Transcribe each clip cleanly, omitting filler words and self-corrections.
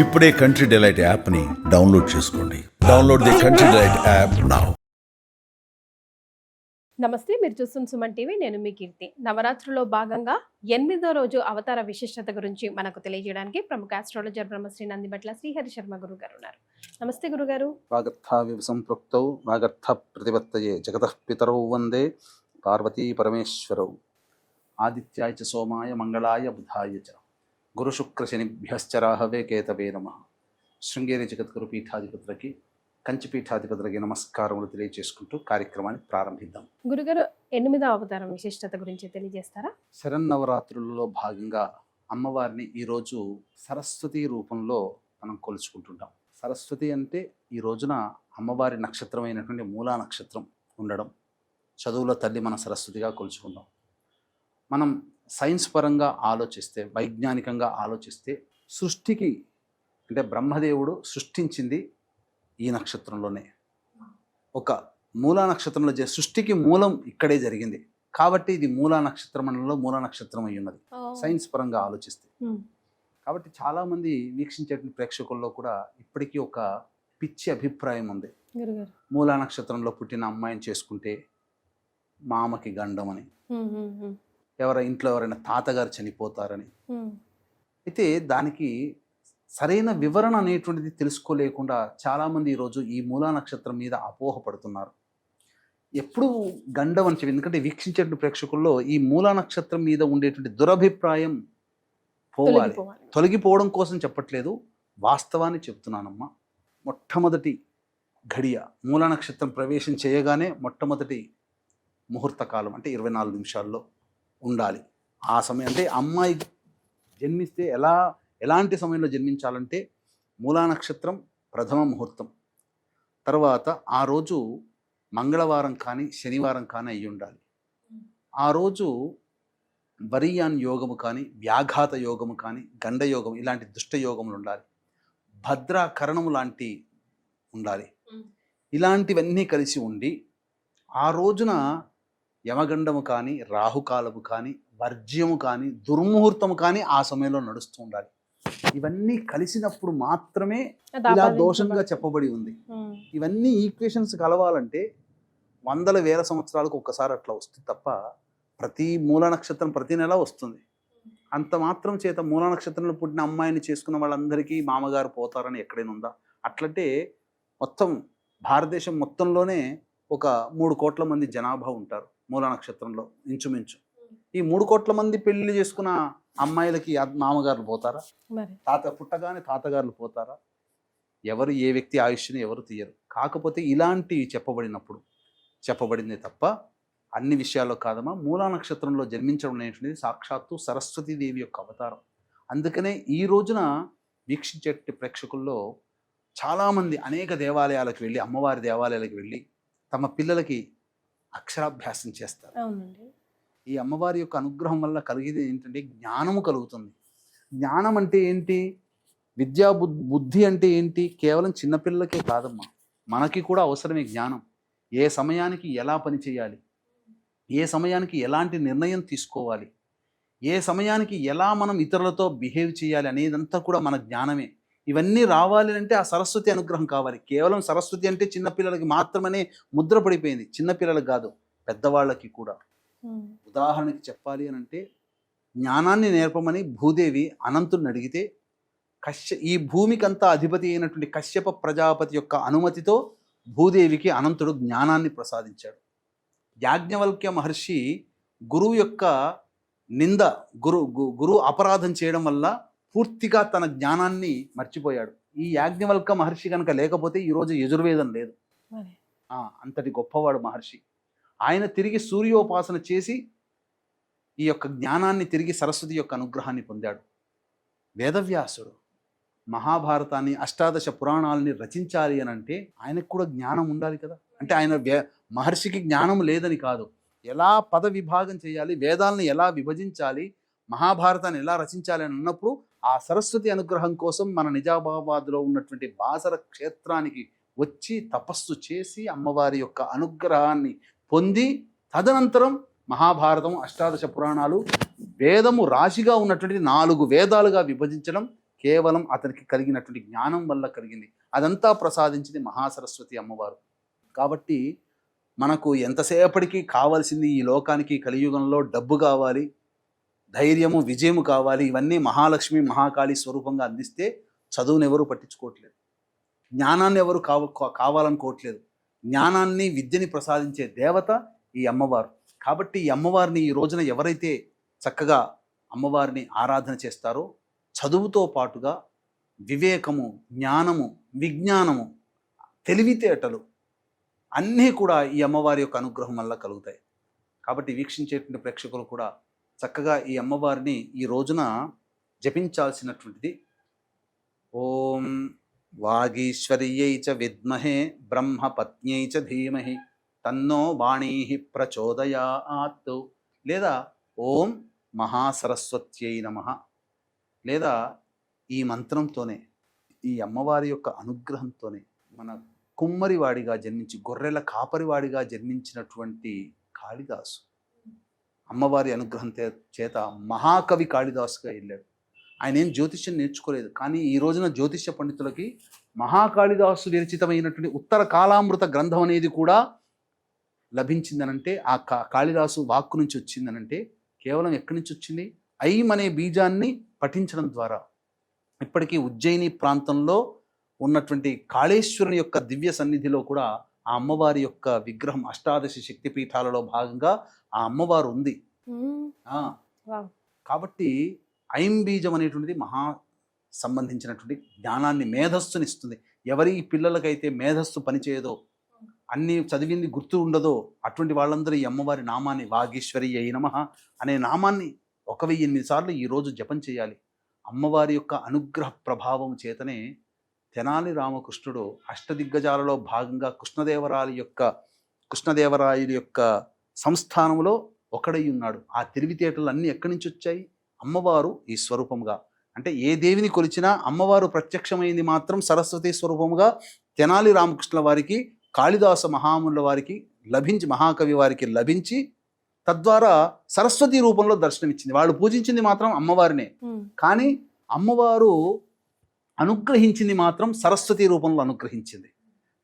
ఇప్పుడే country delight యాప్ని download చేసుకోండి. Download the country delight app now. నమస్తే, మీరు చూస్తున్న సుమన్ టీవీ. నేను మీ కీర్తి. నవరాత్రుల్లో భాగంగా 8వ రోజు అవతార విశిష్టత గురించి మనకు తెలియజేయడానికి ప్రముఖ ఆస్ట్రాలజర్ బ్రహ్మశ్రీ నందిబట్ల శ్రీహరి శర్మ గురువు గారు ఉన్నారు. నమస్తే గురుగారు. వాగర్థావివ సంపృక్తౌ వాగర్థ ప్రతిపత్తయే జగతః పితరౌ వందే పార్వతీ పరమేశ్వరౌ. ఆదిత్యాయ చ సోమాయ మంగళాయ బుధాయ చ గురు శుక్ర శనిభ్యశ్చ రాహవే కేతవే నమః. శృంగేరి జగద్గురు పీఠాధిపతులకి కంచి పీఠాధిపతులకి నమస్కారములు తెలియజేసుకుంటూ కార్యక్రమాన్ని ప్రారంభిద్దాం. గురుగారు, 8వ అవతారం విశిష్టత గురించి తెలియజేస్తారా? శరన్నవరాత్రులలో భాగంగా అమ్మవారిని ఈరోజు సరస్వతి రూపంలో మనం కొలుచుకుంటుంటాం. సరస్వతి అంటే ఈ రోజున అమ్మవారి నక్షత్రమైనటువంటి మూలా నక్షత్రం ఉండడం, చదువుల తల్లి మన సరస్వతిగా కొలుచుకుంటాం. మనం సైన్స్ పరంగా ఆలోచిస్తే, వైజ్ఞానికంగా ఆలోచిస్తే, సృష్టికి అంటే బ్రహ్మదేవుడు సృష్టించింది ఈ నక్షత్రంలోనే. ఒక మూలా నక్షత్రంలో సృష్టికి మూలం ఇక్కడే జరిగింది కాబట్టి ఇది మూలా నక్షత్ర మండలంలో మూలా నక్షత్రం అయి ఉన్నది సైన్స్ పరంగా ఆలోచిస్తే. కాబట్టి చాలామంది వీక్షించేటువంటి ప్రేక్షకుల్లో కూడా ఇప్పటికీ ఒక పిచ్చి అభిప్రాయం ఉంది. మూలా నక్షత్రంలో పుట్టిన అమ్మాయిని చేసుకుంటే మామకి గండం అని, ఇంట్లో ఎవరైనా తాతగారు చనిపోతారని. అయితే దానికి సరైన వివరణ అనేటువంటిది తెలుసుకోలేకుండా చాలామంది ఈరోజు ఈ మూలా నక్షత్రం మీద అపోహపడుతున్నారు. ఎప్పుడు గండం అని చెప్పి, ఎందుకంటే వీక్షించేటువంటి ప్రేక్షకుల్లో ఈ మూలా నక్షత్రం మీద ఉండేటువంటి దురభిప్రాయం పోవాలి. తొలగిపోవడం కోసం చెప్పట్లేదు, వాస్తవాన్ని చెప్తున్నానమ్మా. మొట్టమొదటి ఘడియ మూలా నక్షత్రం ప్రవేశం చేయగానే మొట్టమొదటి ముహూర్త కాలం అంటే 24 నిమిషాల్లో ఉండాలి. ఆ సమయం అంటే అమ్మాయి జన్మిస్తే ఎలాంటి సమయంలో జన్మించాలంటే మూలా నక్షత్రం ప్రథమ ముహూర్తం, తర్వాత ఆ రోజు మంగళవారం కానీ శనివారం కానీ అయి ఉండాలి. ఆ రోజు వరియాన్ యోగము కానీ, వ్యాఘాత యోగము కానీ, గండయోగం ఇలాంటి దుష్ట యోగములు ఉండాలి. భద్రాకరణము లాంటి ఉండాలి. ఇలాంటివన్నీ కలిసి ఉండి ఆ రోజున యమగండము కానీ, రాహుకాలము కానీ, వర్జ్యము కానీ, దుర్ముహూర్తము కానీ ఆ సమయంలో నడుస్తూ ఉండాలి. ఇవన్నీ కలిసినప్పుడు మాత్రమే ఇలా దోషంగా చెప్పబడి ఉంది. ఇవన్నీ ఈక్వేషన్స్ కలవాలంటే వందల వేల సంవత్సరాలకు ఒక్కసారి అట్లా వస్తుంది తప్ప ప్రతి మూల నక్షత్రం ప్రతి నెల వస్తుంది. అంత మాత్రం చేత మూల నక్షత్రంలో పుట్టిన అమ్మాయిని చేసుకున్న వాళ్ళందరికీ మామగారు పోతారని ఎక్కడైనా ఉందా? అట్లంటే మొత్తం భారతదేశం మొత్తంలోనే ఒక 3 కోట్ల మంది జనాభా ఉంటారు మూల నక్షత్రంలో ఇంచుమించు. ఈ 3 కోట్ల మంది పెళ్లి చేసుకున్న అమ్మాయిలకి మామగారులు పోతారా? పుట్టగానే తాతగారులు పోతారా? ఎవరు ఏ వ్యక్తి ఆయుష్ని ఎవరు తీయరు. కాకపోతే ఇలాంటివి చెప్పబడింది తప్ప అన్ని విషయాల్లో కాదమ్మా. మూలా నక్షత్రంలో జన్మించడం అనేటువంటిది సాక్షాత్తు సరస్వతీదేవి యొక్క అవతారం. అందుకనే ఈ రోజున వీక్షించే ప్రేక్షకుల్లో చాలామంది అనేక దేవాలయాలకు వెళ్ళి, అమ్మవారి దేవాలయాలకు వెళ్ళి తమ పిల్లలకి అక్షరాభ్యాసం చేస్తారు. ఈ అమ్మవారి యొక్క అనుగ్రహం వల్ల కలిగేది ఏంటంటే జ్ఞానము కలుగుతుంది. జ్ఞానం అంటే ఏంటి? విద్యా బుద్ధి అంటే ఏంటి? కేవలం చిన్నపిల్లలకే కాదమ్మా, మనకి కూడా అవసరమే జ్ఞానం. ఏ సమయానికి ఎలా పని చేయాలి, ఏ సమయానికి ఎలాంటి నిర్ణయం తీసుకోవాలి, ఏ సమయానికి ఎలా మనం ఇతరులతో బిహేవ్ చేయాలి అనేదంతా కూడా మన జ్ఞానమే. ఇవన్నీ రావాలి అంటే ఆ సరస్వతి అనుగ్రహం కావాలి. కేవలం సరస్వతి అంటే చిన్నపిల్లలకి మాత్రమే ముద్ర పడిపోయింది. చిన్నపిల్లలకు కాదు, పెద్దవాళ్ళకి కూడా. ఉదాహరణకి చెప్పాలి అని అంటే, జ్ఞానాన్ని నేర్పమని భూదేవి అనంతుడిని అడిగితే ఈ భూమికంతా అధిపతి అయినటువంటి కశ్యప ప్రజాపతి యొక్క అనుమతితో భూదేవికి అనంతుడు జ్ఞానాన్ని ప్రసాదించాడు. యాజ్ఞవల్క్య మహర్షి గురువు యొక్క నింద, గురువు అపరాధం చేయడం వల్ల పూర్తిగా తన జ్ఞానాన్ని మర్చిపోయాడు. ఈ యాజ్ఞవల్క్య మహర్షి కనుక లేకపోతే ఈరోజు యజుర్వేదం లేదు. అంతటి గొప్పవాడు మహర్షి. ఆయన తిరిగి సూర్యోపాసన చేసి ఈ యొక్క జ్ఞానాన్ని తిరిగి సరస్వతి యొక్క అనుగ్రహాన్ని పొందాడు. వేదవ్యాసుడు మహాభారతాన్ని, అష్టాదశ పురాణాలని రచించాలి అని అంటే ఆయనకు కూడా జ్ఞానం ఉండాలి కదా. అంటే ఆయన మహర్షికి జ్ఞానం లేదని కాదు, ఎలా పద విభాగం చేయాలి, వేదాలను ఎలా విభజించాలి, మహాభారతాన్ని ఎలా రచించాలి అని అన్నప్పుడు ఆ సరస్వతి అనుగ్రహం కోసం మన నిజామాబాద్లో ఉన్నటువంటి బాసర క్షేత్రానికి వచ్చి తపస్సు చేసి అమ్మవారి యొక్క అనుగ్రహాన్ని పొంది తదనంతరం మహాభారతం, అష్టాదశ పురాణాలు, వేదము రాశిగా ఉన్నటువంటి 4 వేదాలుగా విభజించడం కేవలం అతనికి కలిగినటువంటి జ్ఞానం వల్ల కలిగింది. అదంతా ప్రసాదించింది మహాసరస్వతి అమ్మవారు. కాబట్టి మనకు ఎంతసేపటికి కావాల్సింది ఈ లోకానికి కలియుగంలో డబ్బు కావాలి, ధైర్యము, విజయము కావాలి. ఇవన్నీ మహాలక్ష్మి మహాకాళి స్వరూపంగా అందిస్తే చదువుని ఎవరు పట్టించుకోవట్లేదు, జ్ఞానాన్ని ఎవరు కావాలనుకోవట్లేదు. జ్ఞానాన్ని, విద్యని ప్రసాదించే దేవత ఈ అమ్మవారు. కాబట్టి ఈ అమ్మవారిని ఈ రోజున ఎవరైతే చక్కగా అమ్మవారిని ఆరాధన చేస్తారో చదువుతో పాటుగా వివేకము, జ్ఞానము, విజ్ఞానము, తెలివితేటలు అన్నీ కూడా ఈ అమ్మవారి యొక్క అనుగ్రహం వల్ల కలుగుతాయి. కాబట్టి వీక్షించేటువంటి ప్రేక్షకులు కూడా చక్కగా ఈ అమ్మవారిని ఈ రోజున జపించాల్సినటువంటిది ఓం వాగీశ్వర్యై చ విద్మహే బ్రహ్మపత్న్యై చ ధీమహి తన్నో వాణీ ప్రచోదయాత్, లేదా ఓం మహాసరస్వత్యై నమః, లేదా ఈ మంత్రంతోనే, ఈ అమ్మవారి యొక్క అనుగ్రహంతోనే మన కుమ్మరివాడిగా జన్మించి గొర్రెల కాపరివాడిగా జన్మించినటువంటి కాళిదాసు అమ్మవారి అనుగ్రహం చేత మహాకవి కాళిదాసుగా వెళ్ళాడు. ఆయన ఏం జ్యోతిష్యం నేర్చుకోలేదు, కానీ ఈ రోజున జ్యోతిష్య పండితులకి మహాకాళిదాసు విరచితమైనటువంటి ఉత్తర కాలామృత గ్రంథం అనేది కూడా లభించిందనంటే, ఆ కాళిదాసు వాక్కు నుంచి వచ్చిందనంటే కేవలం ఎక్కడి నుంచి వచ్చింది? ఐం అనే బీజాన్ని పఠించడం ద్వారా. ఇప్పటికీ ఉజ్జయిని ప్రాంతంలో ఉన్నటువంటి కాళేశ్వరుని యొక్క దివ్య సన్నిధిలో కూడా ఆ అమ్మవారి యొక్క విగ్రహం, అష్టాదశ శక్తిపీఠాలలో భాగంగా ఆ అమ్మవారు ఉంది. కాబట్టి ఐం బీజం అనేటువంటిది మహా సంబంధించినటువంటి జ్ఞానాన్ని, మేధస్సుని ఇస్తుంది. ఎవరి పిల్లలకైతే మేధస్సు పనిచేయదో, అన్ని చదివింది గుర్తు ఉండదో, అటువంటి వాళ్ళందరూ ఈ అమ్మవారి నామాన్ని, వాగీశ్వరి అయి నమః అనే నామాన్ని 1008 సార్లు ఈరోజు జపం చేయాలి. అమ్మవారి యొక్క అనుగ్రహ ప్రభావం చేతనే తెనాలి రామకృష్ణుడు అష్టదిగ్గజాలలో భాగంగా కృష్ణదేవరాయలు యొక్క సంస్థానంలో ఒకడై ఉన్నాడు. ఆ తెలివితేటలు అన్నీ ఎక్కడి నుంచి వచ్చాయి? అమ్మవారు ఈ స్వరూపముగా. అంటే ఏ దేవిని కొలిచినా అమ్మవారు ప్రత్యక్షమైంది మాత్రం సరస్వతి స్వరూపముగా తెనాలి రామకృష్ణుల వారికి, కాళిదాస మహామునుల వారికి లభించి, మహాకవి వారికి లభించి, తద్వారా సరస్వతి రూపంలో దర్శనమిచ్చింది. వాళ్ళు పూజించింది మాత్రం అమ్మవారినే, కానీ అమ్మవారు అనుగ్రహించింది మాత్రం సరస్వతి రూపంలో అనుగ్రహించింది.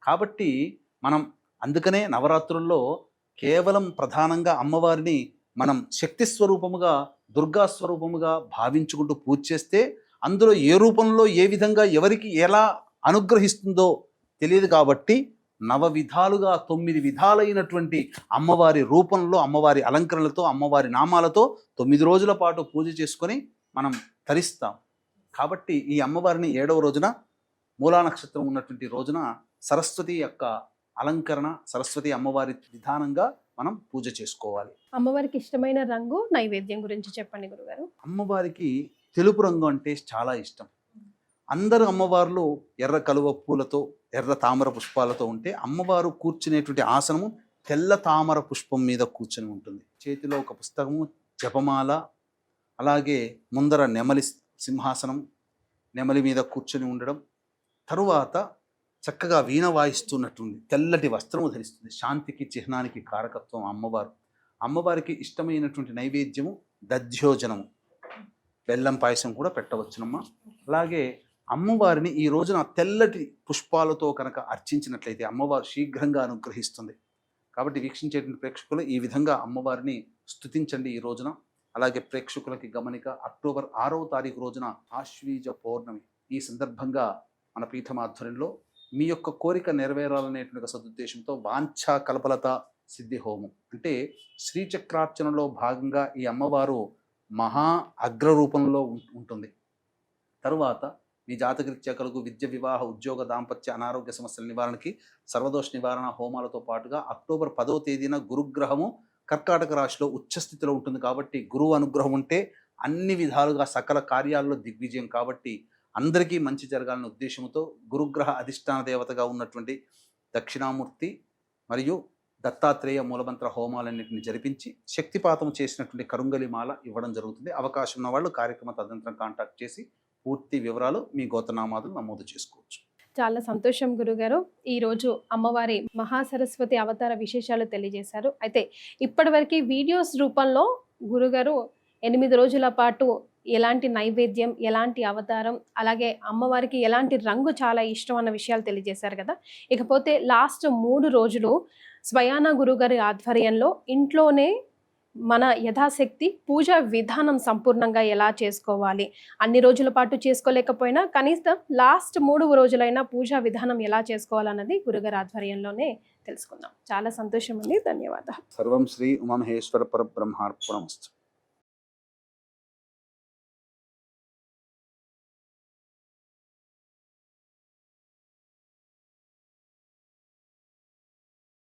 కాబట్టి మనం అందుకనే నవరాత్రుల్లో కేవలం ప్రధానంగా అమ్మవారిని మనం శక్తి స్వరూపముగా, దుర్గా స్వరూపముగా భావించుకుంటూ పూజ చేస్తే అందులో ఏ రూపంలో, ఏ విధంగా, ఎవరికి ఎలా అనుగ్రహిస్తుందో తెలియదు. కాబట్టి 9 విధాలుగా 9 విధాలైనటువంటి అమ్మవారి రూపంలో, అమ్మవారి అలంకరణలతో, అమ్మవారి నామాలతో 9 రోజుల పాటు పూజ చేసుకొని మనం తరిస్తాం. కాబట్టి ఈ అమ్మవారిని 7వ రోజున, మూలా నక్షత్రం ఉన్నటువంటి రోజున సరస్వతి యొక్క అలంకరణ, సరస్వతి అమ్మవారి విధానంగా మనం పూజ చేసుకోవాలి. అమ్మవారికి ఇష్టమైన రంగు, నైవేద్యం గురించి చెప్పండి గురుగారు. అమ్మవారికి తెలుపు రంగు అంటే చాలా ఇష్టం. అందరు అమ్మవార్లు ఎర్ర కలువ పూలతో, ఎర్ర తామర పుష్పాలతో ఉంటే, అమ్మవారు కూర్చునేటువంటి ఆసనము తెల్ల తామర పుష్పం మీద కూర్చొని ఉంటుంది. చేతిలో ఒక పుస్తకము, జపమాల, అలాగే ముందర నెమలి సింహాసనం, నెమలి మీద కూర్చొని ఉండడం, తరువాత చక్కగా వీణ వాయిస్తున్నట్టుంది, తెల్లటి వస్త్రము ధరిస్తుంది. శాంతికి, చిహ్నానికి కారకత్వం అమ్మవారు. అమ్మవారికి ఇష్టమైనటువంటి నైవేద్యము దధ్యోజనము, బెల్లం పాయసం కూడా పెట్టవచ్చునమ్మా. అలాగే అమ్మవారిని ఈ రోజున తెల్లటి పుష్పాలతో కనుక అర్చించినట్లయితే అమ్మవారు శీఘ్రంగా అనుగ్రహిస్తుంది. కాబట్టి వీక్షించేటువంటి ప్రేక్షకులు ఈ విధంగా అమ్మవారిని స్తుతించండి ఈ రోజున. అలాగే ప్రేక్షకులకి గమనిక, అక్టోబర్ 6వ తారీఖు రోజున ఆశ్వీజ పౌర్ణమి. ఈ సందర్భంగా మన పీఠమాధ్వర్యంలో మీ యొక్క కోరిక నెరవేరాలనేటువంటి సదుద్దేశంతో వాంఛా కల్పలత సిద్ధి హోమం, అంటే శ్రీచక్రార్చనలో భాగంగా ఈ అమ్మవారు మహా అగ్రరూపంలో ఉంటుంది. తరువాత మీ జాతకరీత్యా కలుగు విద్య, వివాహ, ఉద్యోగ, దాంపత్య, అనారోగ్య సమస్యల నివారణకి సర్వదోష నివారణ హోమాలతో పాటుగా అక్టోబర్ 10వ తేదీన గురుగ్రహము కర్కాటక రాశిలో ఉచ్చస్థితిలో ఉంటుంది. కాబట్టి గురువు అనుగ్రహం ఉంటే అన్ని విధాలుగా సకల కార్యాల్లో దిగ్విజయం. కాబట్టి అందరికీ మంచి జరగాలనే ఉద్దేశంతో గురుగ్రహ అధిష్టాన దేవతగా ఉన్నటువంటి దక్షిణామూర్తి మరియు దత్తాత్రేయ మూలమంత్ర హోమాలన్నింటిని జరిపించి శక్తిపాతం చేసినటువంటి కరుంగలిమాల ఇవ్వడం జరుగుతుంది. అవకాశం ఉన్న వాళ్ళు కార్యక్రమ తదనంతరం కాంటాక్ట్ చేసి పూర్తి వివరాలు, మీ గోత్రనామాదులు నమోదు చేసుకోవచ్చు. చాలా సంతోషం గురుగారు. ఈరోజు అమ్మవారి మహాసరస్వతి అవతార విశేషాలు తెలియజేశారు. అయితే ఇప్పటివరకు వీడియోస్ రూపంలో గురుగారు 8 రోజుల పాటు ఎలాంటి నైవేద్యం, ఎలాంటి అవతారం, అలాగే అమ్మవారికి ఎలాంటి రంగు చాలా ఇష్టం అన్న విషయాలు తెలియజేశారు కదా. ఇకపోతే లాస్ట్ 3 రోజులు స్వయాన గురుగారి ఆధ్వర్యంలో ఇంట్లోనే మన యథాశక్తి పూజ విధానం సంపూర్ణంగా ఎలా చేసుకోవాలి, అన్ని రోజుల పాటు చేసుకోలేకపోయినా కనీసం లాస్ట్ 3 రోజులైనా పూజా విధానం ఎలా చేసుకోవాలన్నది గురుగారి ఆధ్వర్యంలోనే తెలుసుకుందాం. చాలా సంతోషం అండి, ధన్యవాదాలు. సర్వం శ్రీ ఉమామహేశ్వర పరబ్రహ్మార్పణమస్తు.